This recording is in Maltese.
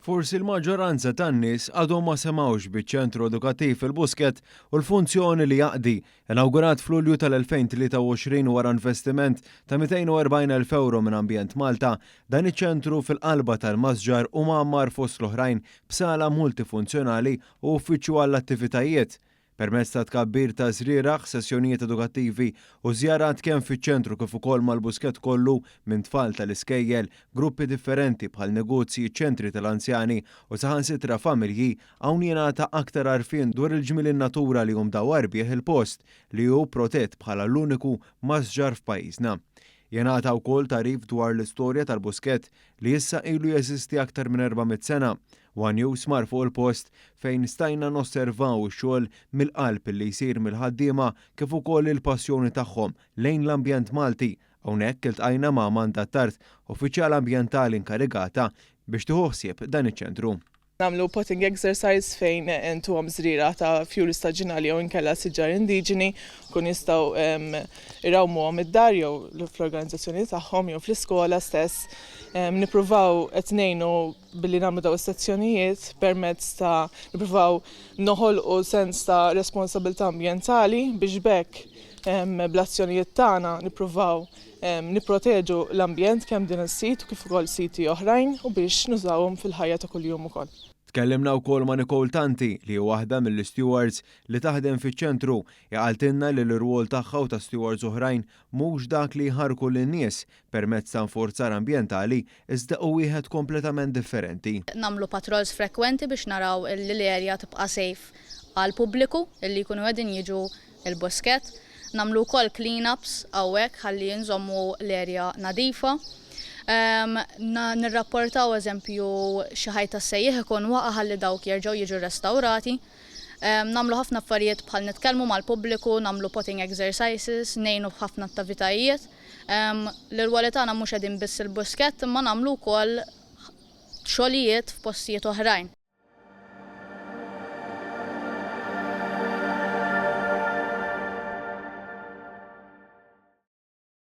Forsi l-maġġoranza tan-nies għadhom ma semgħux biċ-ċentru edukattiv il-Busket u l-funzjoni li jaqdi, inawgurat f'Lulju tal-2023 wara investiment ta' 240,000 euro minn Ambjent Malta, dan iċ-ċentru fil-qalba tal-Masġar u mgħammar fost l-oħrajn b'sala multifunzjonali u uffiċċju għall-attivitajiet. Permezz ta' tkabbir ta' żrieraħ, sessjonijiet edukattivi u żjarat kemm fiċ-ċentru kif ukoll mal-Busket kollu minn tfal tal-iskejjel, gruppi differenti bħal negozji, ċentri tal-anzjani u saħansitra familji hawn jingħata aktar għarfien dwar il-ġmiel in-natura li daw arbieħ il-post li hu protett bħala l-uniku masġar f'pajjiżna. Jingħata wkoll tarif dwar l-istorja tal-Busket li issa ilu jeżisti aktar minn 400 sena. One News mar fuq il-post fejn stajna nosservaw ix-xogħol mill-qalb li jsir mill-ħaddiema kif ukoll il-passjoni tagħhom lejn l-ambjent Malti. Hawnhekk iltqajna ma' mandattart uffiċjal ambjentali inkarigata biex tieħu ħsieb dan iċ-ċentru. Namlu potting exercise fejn intuhom żriera ta' fjur staġinali jew inkella siġar indiġeni kun jistgħu irawmuhom id-dar jew fl-organizzazzjoni tagħhom jew fl-iskola stess. Nippruvaw qed ngħinu billi nagħmlu dawn is-sezzjonijiet permezz ta' nippruvaw noħolqu sens ta' responsabilità ambjentali biex bekk bl-azzjonijiet tagħna nippruvaw nipproteġu l-ambjent kemm din is-sit u kif ukoll siti oħrajn u biex nużawhom fil-ħajja ta' kuljum ukoll. Tkellimna wkoll ma' Nicole Tanti li hu waħda mill-stewards li taħdem fiċ-ċentru jaqaltilna li l-irwol tagħha u ta' stewards oħrajn mhux dak li jħarku lin-nies permezz ta' nforzar ambjentali iżda hu wieħed kompletament differenti. Nagħmlu patrols frekwenti biex naraw li l-erja tibqa' safe għall-pubbliku illi jkunu qegħdin jiġu l-Busket. Nagħmlu wkoll clean-ups hawnhekk ħalli nżommu l-erja nadifa. Nirrapportaw eżempju xi ħajta sejjeħ ikun waqa' ħalli dawk jerġgħu jiġu restawrati. Nagħmlu ħafna affarijiet bħal nitkellmu mal-pubbliku, nagħmlu potting exercises, ngħinu f'ħafna attivitajiet. L-irwoli tagħna mhux qegħdin biss il-Busket imma nagħmlu wkoll xogħlijiet f'postijiet oħrajn.